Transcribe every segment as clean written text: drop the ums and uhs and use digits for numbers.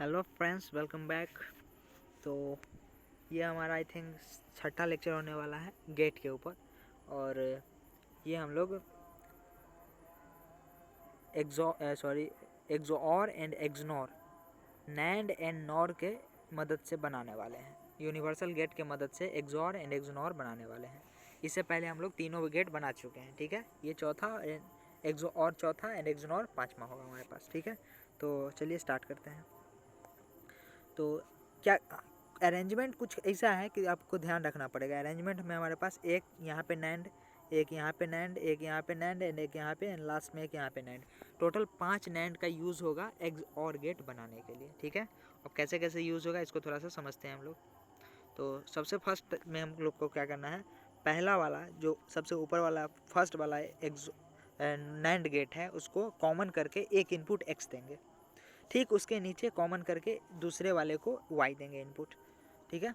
Hello friends, welcome back. तो ये हमारा आई थिंक छठा लेक्चर होने वाला है गेट के ऊपर। और ये हम लोग XOR and XNOR, NAND and NOR के मदद से बनाने वाले हैं। यूनिवर्सल गेट के मदद से एक्सोर एंड एक्सनोर बनाने वाले हैं। इससे पहले हम लोग तीनों गेट बना चुके हैं, ठीक है। ये चौथा एक्सोर चौथा एंड एक्सनोर पाँचवा होगा हमारे पास, ठीक है। तो चलिए स्टार्ट करते हैं। तो क्या अरेंजमेंट कुछ ऐसा है कि आपको ध्यान रखना पड़ेगा। अरेंजमेंट में हमारे पास एक यहाँ पे नैंड, एक यहाँ पे नैंड, एक यहाँ पे नैंड एंड एक यहाँ पे एंड लास्ट में एक यहाँ पे नैंड। टोटल 5 नैंड का यूज़ होगा एग्ज और गेट बनाने के लिए, ठीक है। अब कैसे कैसे यूज़ होगा इसको थोड़ा सा समझते हैं हम लोग। तो सबसे फर्स्ट में हम लोग को क्या करना है, पहला वाला जो सबसे ऊपर वाला फर्स्ट वाला एग्ज नैंड गेट है उसको कॉमन करके एक इनपुट एक्स देंगे। ठीक उसके नीचे कॉमन करके दूसरे वाले को y देंगे इनपुट, ठीक है।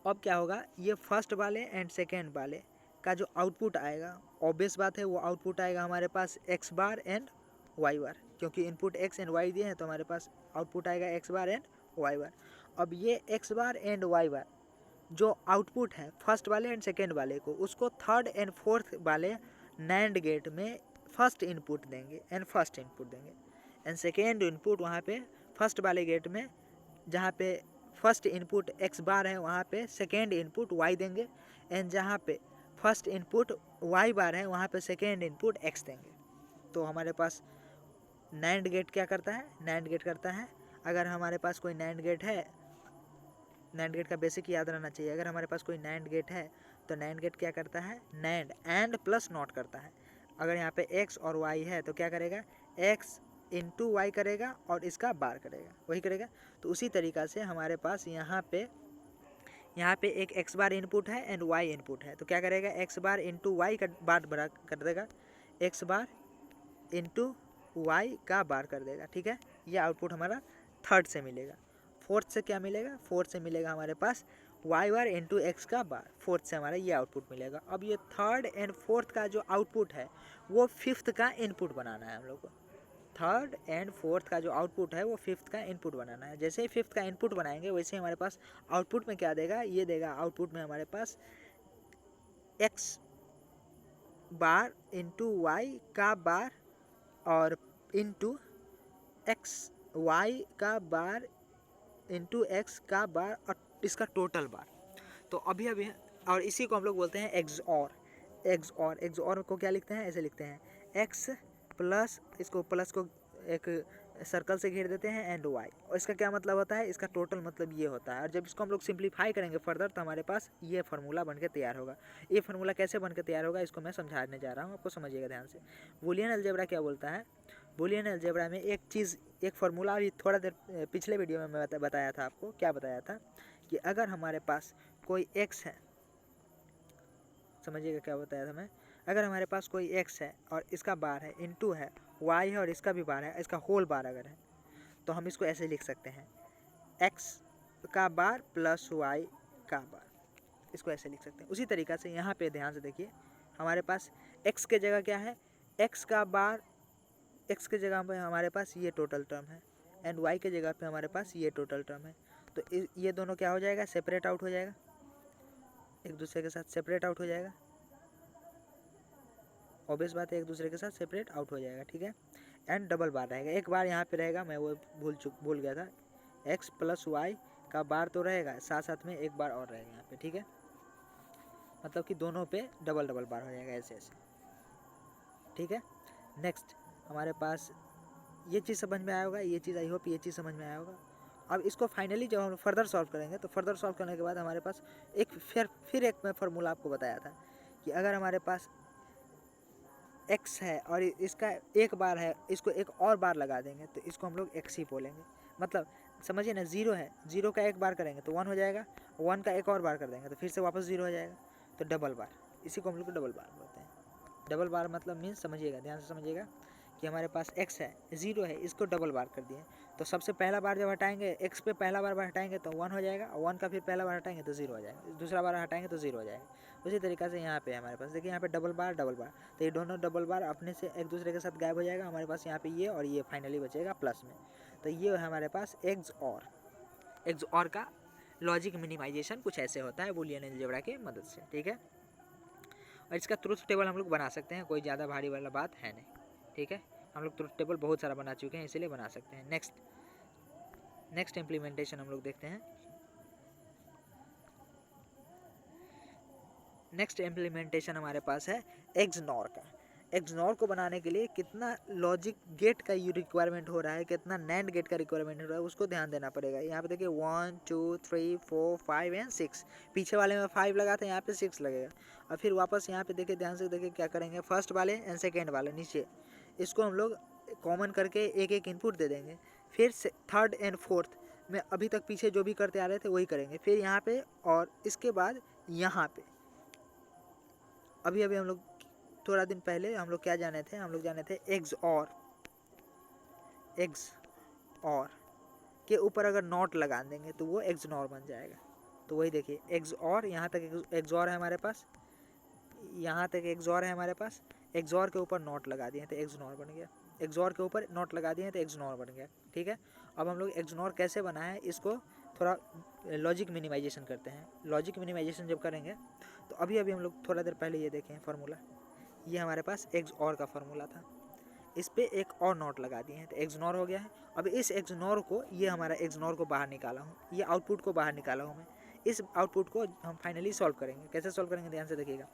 अब क्या होगा, ये फर्स्ट वाले एंड सेकेंड वाले का जो आउटपुट आएगा, ऑब्वियस बात है वो आउटपुट आएगा हमारे पास x बार एंड y बार, क्योंकि इनपुट x एंड y दिए हैं तो हमारे पास आउटपुट आएगा x बार एंड y बार। अब ये x बार एंड y बार जो आउटपुट है फर्स्ट वाले एंड सेकेंड वाले को, उसको थर्ड एंड फोर्थ वाले नैंड गेट में फर्स्ट इनपुट देंगे एंड फर्स्ट इनपुट देंगे एंड सेकेंड इनपुट वहाँ पे फर्स्ट वाले गेट में, जहाँ पे फर्स्ट इनपुट x बार है वहाँ पे सेकेंड इनपुट y देंगे एंड जहाँ पे फर्स्ट इनपुट y बार है वहाँ पे सेकेंड इनपुट x देंगे। तो हमारे पास नैंड गेट क्या करता है, नैंड गेट करता है, अगर हमारे पास कोई नैंड गेट है, नैंड गेट का बेसिक याद रहना चाहिए। अगर हमारे पास कोई नैंड गेट है तो नैंड गेट क्या करता है, नैंड एंड प्लस नॉट करता है। अगर यहाँ पे x और y है तो क्या करेगा, x इंटू वाई करेगा और इसका बार करेगा, वही करेगा। तो उसी तरीक़ा से हमारे पास यहाँ पे एक x बार इनपुट है एंड y इनपुट है, तो क्या करेगा, x बार इंटू वाई का बार बड़ा कर देगा, x बार इंटू वाई का बार कर देगा, ठीक है। यह आउटपुट हमारा थर्ड से मिलेगा। फोर्थ से क्या मिलेगा, फोर्थ से मिलेगा हमारे पास वाई बार इंटू एक्स का बार, फोर्थ से हमारा ये आउटपुट मिलेगा। अब ये थर्ड एंड फोर्थ का जो आउटपुट है वो फिफ्थ का इनपुट बनाना है हम लोग को। थर्ड एंड फोर्थ का जो आउटपुट है वो फिफ्थ का इनपुट बनाना है। जैसे ही फिफ्थ का इनपुट बनाएंगे वैसे हमारे पास आउटपुट में क्या देगा, ये देगा आउटपुट में हमारे पास एक्स बार इंटू वाई का बार और इंटू एक्स वाई का बार इंटू एक्स का बार और इसका टोटल बार। तो अभी और इसी को हम लोग बोलते हैं एक्सऑर को क्या लिखते हैं, ऐसे लिखते हैं, एक्स प्लस, इसको प्लस को एक सर्कल से घेर देते हैं एंड वाई, और इसका क्या मतलब होता है, इसका टोटल मतलब ये होता है। और जब इसको हम लोग सिंप्लीफाई करेंगे फर्दर तो हमारे पास ये फार्मूला बन के तैयार होगा। ये फार्मूला कैसे बन के तैयार होगा इसको मैं समझाने जा रहा हूँ, आपको समझिएगा ध्यान से। बूलियन अलजेब्रा क्या बोलता है, बूलियन अलजेब्रा में एक फार्मूला अभी थोड़ा देर पिछले वीडियो में मैं बताया था आपको, क्या बताया था कि अगर हमारे पास कोई x है, समझिएगा क्या बताया था मैं, अगर हमारे पास कोई x है और इसका बार है, इंटू है, y है और इसका भी बार है, इसका होल बार अगर है तो हम इसको ऐसे लिख सकते हैं, x का बार प्लस y का बार, इसको ऐसे लिख सकते हैं। उसी तरीक़ा से यहाँ पे ध्यान से देखिए, हमारे पास x के जगह क्या है, x का बार, x के जगह पे हमारे पास ये टोटल टर्म है एंड y के जगह पे हमारे पास ये टोटल टर्म है। तो ये दोनों क्या हो जाएगा, सेपरेट आउट हो जाएगा, एक दूसरे के साथ सेपरेट आउट हो जाएगा। ऑब्वियस बात है, एक दूसरे के साथ सेपरेट आउट हो जाएगा, ठीक है। एंड डबल बार रहेगा, एक बार यहाँ पे रहेगा, मैं वो भूल गया था, x प्लस वाई का बार तो रहेगा, साथ साथ में एक बार और रहेगा यहाँ पे, ठीक है। मतलब कि दोनों पे डबल डबल बार हो जाएगा ऐसे ऐसे, ठीक है। नेक्स्ट हमारे पास ये चीज़ समझ में आया होगा, ये चीज़ आई होप ये चीज़ समझ में आया होगा। अब इसको फाइनली जब हम फर्दर सॉल्व करेंगे तो फर्दर सॉल्व करने के बाद हमारे पास एक फिर एक मैं फार्मूला आपको बताया था कि अगर हमारे पास x है और इसका एक बार है, इसको एक और बार लगा देंगे तो इसको हम लोग x ही बोलेंगे। मतलब समझिए ना, ज़ीरो है, ज़ीरो का एक बार करेंगे तो 1 हो जाएगा, 1 का एक और बार कर देंगे तो फिर से वापस 0 हो जाएगा, तो डबल बार, इसी को हम लोग डबल बार बोलते हैं। डबल बार मतलब मीन्स, समझिएगा ध्यान से समझिएगा कि हमारे पास x है, 0 है, इसको डबल बार कर दिए तो सबसे पहला बार जब हटाएंगे, x पे पहला बार हटाएंगे तो 1 हो जाएगा, 1 का फिर पहला बार हटाएंगे तो 0 हो जाएगा, दूसरा बार हटाएंगे तो 0 हो जाएगा। उसी तरीक़े से यहाँ पे हमारे पास देखिए, यहाँ पे डबल बार, तो ये दोनों डबल बार अपने से एक दूसरे के साथ गायब हो जाएगा, हमारे पास यहाँ पे ये और ये फाइनली बचेगा प्लस में। तो ये है हमारे पास एक्स और का लॉजिक मिनिमाइजेशन कुछ ऐसे होता है बूलियन अलजेब्रा के मदद से, ठीक है। और इसका ट्रुथ टेबल हम लोग बना सकते हैं, कोई ज़्यादा भारी वाला बात है नहीं, ठीक है। हम लोग ट्रुथ टेबल बहुत सारा बना चुके हैं, इसीलिए बना सकते हैं। नेक्स्ट इम्प्लीमेंटेशन हम लोग देखते हैं। नेक्स्ट इम्प्लीमेंटेशन हमारे पास है एक्सनॉर का। एक्सनॉर को बनाने के लिए कितना लॉजिक गेट का रिक्वायरमेंट हो रहा है, कितना नैंड गेट का रिक्वायरमेंट हो रहा है, उसको ध्यान देना पड़ेगा। यहाँ पे देखिए 1 2 3 4 5 एंड 6, पीछे वाले में 5 लगा था, यहाँ पे 6 लगेगा। और फिर वापस यहाँ पे देखिए, ध्यान से देखिए क्या करेंगे, फर्स्ट वाले एंड सेकेंड वाले नीचे, इसको हम लोग कॉमन करके एक एक इनपुट दे देंगे। फिर थर्ड एंड फोर्थ में अभी तक पीछे जो भी करते आ रहे थे वही करेंगे। फिर यहाँ पे और इसके बाद यहाँ पे अभी हम लोग थोड़ा दिन पहले हम लोग क्या जाने थे, हम लोग जाने थे एक्स और के ऊपर अगर नॉट लगा देंगे तो वो एक्सनॉर बन जाएगा। तो वही देखिए एक्स और, यहाँ तक एक्स और है हमारे पास, यहाँ तक एक्स और है हमारे पास, एक्स और के ऊपर नॉट लगा दिए तो एक्सनॉर बन गया, एक्स और के ऊपर नॉट लगा दिए तो एक्सनॉर बन गया, ठीक है। अब हम लोग एक्सनॉर कैसे बना है, इसको थोड़ा लॉजिक मिनिमाइजेशन करते हैं। लॉजिक मिनिमाइजेशन जब करेंगे तो अभी हम लोग थोड़ा देर पहले ये देखें फार्मूला, ये हमारे पास एक्स और का फार्मूला था, इस पे एक और नॉट लगा दिए हैं तो एक्सनॉर हो गया है। अब इस एक्सनॉर को, ये हमारा एक्सनॉर को बाहर निकाला हूँ, ये आउटपुट को बाहर निकाला हूँ मैं। इस आउटपुट को हम फाइनली सॉल्व करेंगे। कैसे सॉल्व करेंगे, ध्यान से देखिएगा।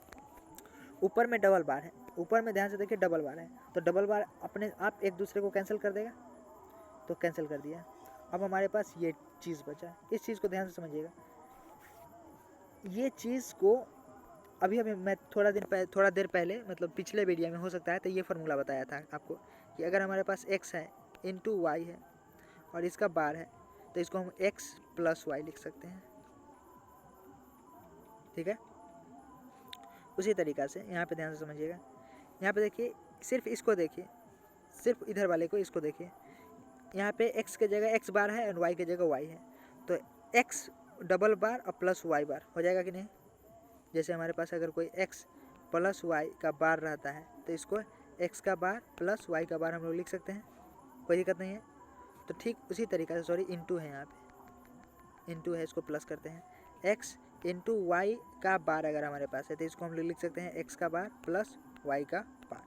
ऊपर में डबल बार है, ऊपर में ध्यान से देखिए डबल बार है, तो डबल बार अपने आप एक दूसरे को कैंसिल कर देगा, तो कैंसिल कर दिया। अब हमारे पास ये चीज़ बचा, इस चीज़ को ध्यान से समझिएगा। ये चीज़ को अभी मैं थोड़ा देर पहले मतलब पिछले वीडियो में हो सकता है तो ये फार्मूला बताया था आपको कि अगर हमारे पास x है इंटू वाई है और इसका बार है तो इसको हम x प्लस वाई लिख सकते हैं, ठीक है। उसी तरीक़ा से यहाँ पे ध्यान से समझिएगा, यहाँ पे देखिए, सिर्फ इसको देखिए, सिर्फ इधर वाले को इसको देखिए, यहाँ पे x के जगह x बार है और y के जगह y है, तो x डबल बार और प्लस वाई बार हो जाएगा कि नहीं। जैसे हमारे पास अगर कोई x प्लस वाई का बार रहता है तो इसको x का बार प्लस वाई का बार हम लोग लिख सकते हैं, कोई दिक्कत नहीं है। तो ठीक उसी तरीक़ा से, सॉरी इंटू है, यहाँ पे इंटू है, इसको प्लस करते हैं। x इंटू वाई का बार अगर हमारे पास है तो इसको हम लोग लिख सकते हैं x का बार प्लस वाई का बार।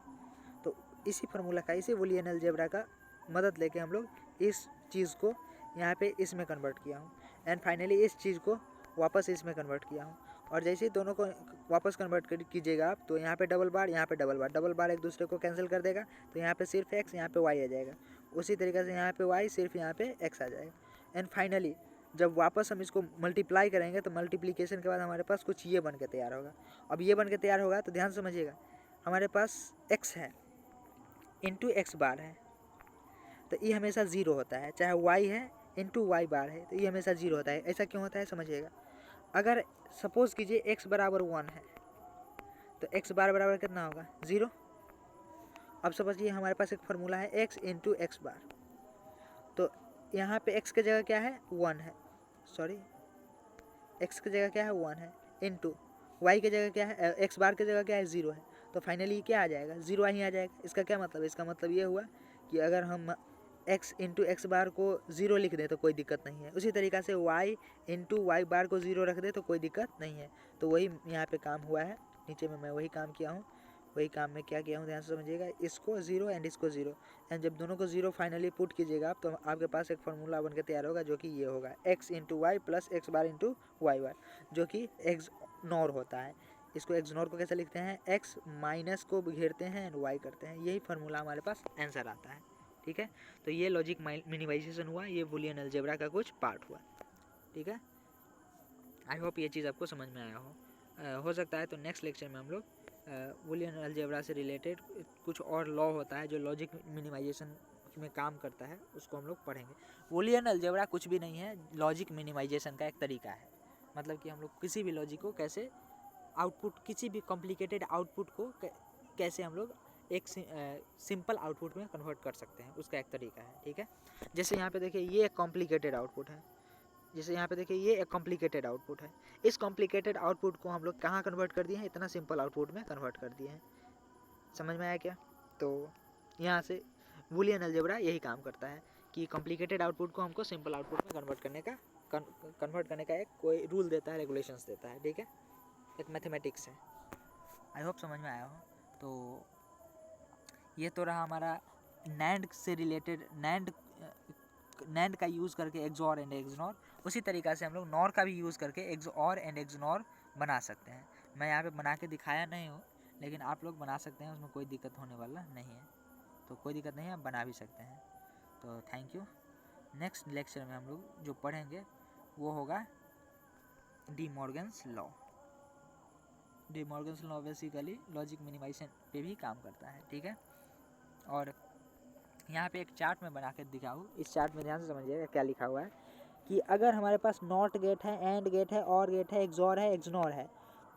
तो इसी फार्मूला का, इसी बूलियन अलजेब्रा का मदद लेके हम लोग इस चीज़ को यहाँ पे इसमें कन्वर्ट किया हूँ एंड फाइनली इस चीज़ को वापस इसमें कन्वर्ट किया हूँ। और जैसे ही दोनों को वापस कन्वर्ट कीजिएगा आप, तो यहाँ पे डबल बार, यहाँ पे डबल बार एक दूसरे को कैंसिल कर देगा, तो यहाँ पे सिर्फ x, यहाँ पे y आ जाएगा। उसी तरीके से यहाँ पे y, सिर्फ यहाँ पे x आ जाएगा। एंड फाइनली जब वापस हम इसको मल्टीप्लाई करेंगे तो मल्टीप्लिकेशन के बाद हमारे पास कुछ ये बन के तैयार होगा। अब ये बन के तैयार होगा तो ध्यान समझिएगा, हमारे पास x है इंटू एक्स बार है तो ये हमेशा ज़ीरो होता है, चाहे y है इंटू वाई बार है तो ये हमेशा ज़ीरो होता है। ऐसा क्यों होता है समझिएगा। अगर सपोज़ कीजिए x बराबर 1 है तो x बार बराबर कितना होगा, 0। अब समझिए हमारे पास एक फार्मूला है x इंटू एक्स बार, तो यहाँ पे x की जगह क्या है, 1 है, सॉरी x की जगह क्या है, 1 है, इंटू y की जगह क्या है, x बार की जगह क्या है, 0 है। तो फाइनली क्या आ जाएगा, 0 ही आ जाएगा। इसका क्या मतलब है, इसका मतलब ये हुआ कि अगर हम x इंटू एक्स बार को 0 लिख दें तो कोई दिक्कत नहीं है। उसी तरीक़ा से y इंटू वाई बार को 0 रख दे तो कोई दिक्कत नहीं है। तो वही यहाँ पे काम हुआ है, नीचे में मैं वही काम किया हूँ। वही काम में क्या किया हूँ ध्यान से समझिएगा, इसको 0 एंड इसको 0, एंड जब दोनों को 0 फाइनली पुट कीजिएगा आप तो आपके पास एक फार्मूला बन के तैयार होगा जो कि ये होगा x into Y plus X bar into Y bar, जो कि एक्सनॉर होता है। इसको एक्सनॉर को कैसे लिखते हैं, x माइनस को घेरते हैं एंड y करते हैं, यही फार्मूला हमारे पास आंसर आता है, ठीक है। तो ये लॉजिक मिनिमाइजेशन हुआ, ये बूलियन अलजेब्रा का कुछ पार्ट हुआ, ठीक है। आई होप ये चीज़ आपको समझ में आया हो सकता है तो नेक्स्ट लेक्चर में हम लोग बूलियन अलजेब्रा से रिलेटेड कुछ और लॉ होता है जो लॉजिक मिनिमाइजेशन में काम करता है, उसको हम लोग पढ़ेंगे। बूलियन अलजेब्रा कुछ भी नहीं है, लॉजिक मिनिमाइजेशन का एक तरीका है। मतलब कि हम लोग किसी भी लॉजिक को कैसे आउटपुट, किसी भी कॉम्प्लिकेटेड आउटपुट को कैसे हम लोग एक सिंपल आउटपुट में कन्वर्ट कर सकते हैं, उसका एक तरीका है, ठीक है। जैसे यहाँ पे देखिए ये एक कॉम्प्लिकेटेड आउटपुट है, जैसे यहाँ पे देखिए ये एक कॉम्प्लिकेटेड आउटपुट है। इस कॉम्प्लिकेटेड आउटपुट को हम लोग कहाँ कन्वर्ट कर दिए हैं, इतना सिंपल आउटपुट में कन्वर्ट कर दिए हैं। समझ में आया क्या। तो यहाँ से बूलियन अलजेब्रा यही काम करता है कि कॉम्प्लिकेटेड आउटपुट को हमको सिंपल आउटपुट में कन्वर्ट करने का एक कोई रूल देता है, रेगुलेशंस देता है, ठीक है, एक मैथमेटिक्स है। आई होप समझ में आया हो। तो ये तो रहा हमारा नैंड से रिलेटेड, नैंड का यूज़ करके एक्सॉर एंड एक्सनॉर। उसी तरीक़ा से हम लोग नॉर का भी यूज़ करके एक्सॉर एंड एक्सनॉर बना सकते हैं। मैं यहाँ पे बना के दिखाया नहीं हूँ, लेकिन आप लोग बना सकते हैं, उसमें कोई दिक्कत होने वाला नहीं है। तो कोई दिक्कत नहीं है, आप बना भी सकते हैं। तो थैंक यू। नेक्स्ट लेक्चर में हम लोग जो पढ़ेंगे वो होगा De Morgan's law. De Morgan's law basically logic minimization पे भी काम करता है, ठीक है। और यहाँ पे एक चार्ट में बना के दिखाऊँ, इस चार्ट में ध्यान से समझिएगा क्या लिखा हुआ है कि अगर हमारे पास नॉट गेट है, एंड गेट है, और गेट है, एक्सॉर है, एक्सनॉर है,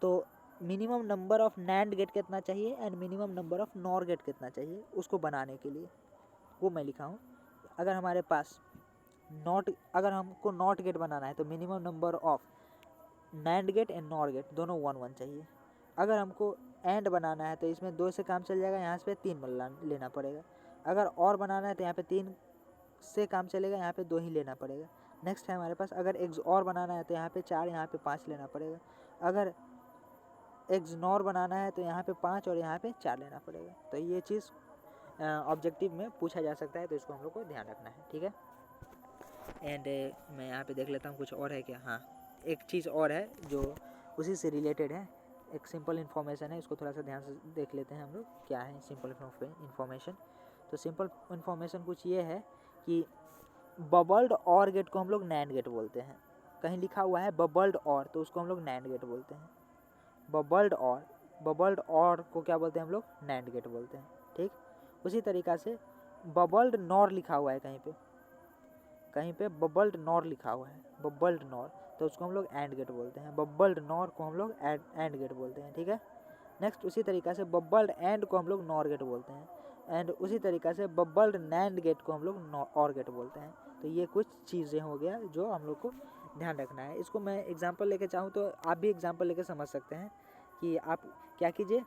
तो minimum number of NAND gate कितना चाहिए and minimum number of NOR gate कितना चाहिए उसको बनाने के लिए, वो मैं लिखा हूँ। अगर हमारे पास अगर हमको नॉट गेट बनाना है तो minimum number of NAND gate and NOR gate दोनों 1 1 चाहिए। अगर हमको एंड बनाना है तो इसमें 2 से काम चल जाएगा, यहाँ पे 3 लेना पड़ेगा। अगर और बनाना है तो यहाँ पे 3 से काम चलेगा, यहाँ पे 2 ही लेना पड़ेगा। नेक्स्ट है हमारे पास अगर एक्स और बनाना है तो यहाँ पे 4, यहाँ पे 5 लेना पड़ेगा। अगर एक्स नॉर बनाना है तो यहाँ पे 5 और यहाँ पे 4 लेना पड़ेगा। तो ये चीज़ ऑब्जेक्टिव में पूछा जा सकता है, तो इसको हम लोग को ध्यान रखना है, ठीक है। एंड मैं यहाँ पे देख लेता हूँ कुछ और है क्या। हाँ, एक चीज़ और है जो उसी से रिलेटेड है, एक सिंपल इन्फॉर्मेशन है, इसको थोड़ा सा ध्यान से देख लेते हैं हम लोग क्या है सिंपल इन्फॉर्मेशन। तो सिंपल इन्फॉर्मेशन कुछ ये है कि बबल्ड और गेट को हम लोग नैंड गेट बोलते हैं। कहीं लिखा हुआ है बबल्ड और, तो उसको हम लोग नैंड गेट बोलते हैं। बबल्ड और को क्या बोलते हैं हम लोग, नैंड गेट बोलते हैं, ठीक। उसी तरीक़ा से बबल्ड नॉर लिखा हुआ है कहीं पे बबल्ड नॉर लिखा हुआ है, बबल्ड नॉर, तो उसको हम लोग एंड गेट बोलते हैं। बबल्ड नॉर को हम लोग एंड गेट बोलते हैं, ठीक है। नेक्स्ट उसी तरीक़ा से बबल्ड एंड को हम लोग नॉर गेट बोलते हैं। एंड उसी तरीक़ा से बबल्ड नैंड गेट को हम लोग और गेट बोलते हैं। तो ये कुछ चीज़ें हो गया जो हम लोग को ध्यान रखना है। इसको मैं एग्जांपल लेके चाहूँ तो आप भी एग्जांपल लेके समझ सकते हैं कि आप क्या कीजिए,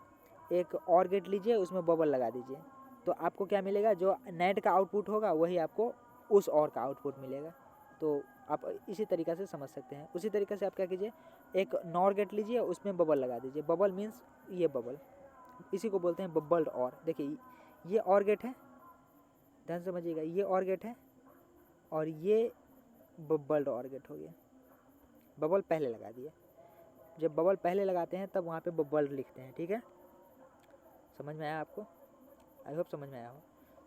एक और गेट लीजिए, उसमें बबल लगा दीजिए, तो आपको क्या मिलेगा, जो नैंड का आउटपुट होगा वही आपको उस और का आउटपुट मिलेगा। तो आप इसी तरीक़ा से समझ सकते हैं। उसी तरीक़े से आप क्या कीजिए, एक नॉर गेट लीजिए, उसमें बबल लगा दीजिए। बबल मीन्स ये बबल, इसी को बोलते हैं बबल्ड और। देखिए ये और गेट है, ध्यान समझिएगा, ये और गेट है और ये बबल्ड और गेट हो गया। बबल पहले लगा दिए, जब बबल पहले लगाते हैं तब वहाँ पे बबल्ड लिखते हैं, ठीक है। समझ में आया आपको? आई होप समझ में आया हो।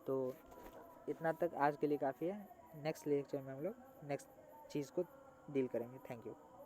तो इतना तक आज के लिए काफ़ी है। नेक्स्ट लेक्चर में हम लोग नेक्स्ट चीज़ को डील करेंगे। Thank you.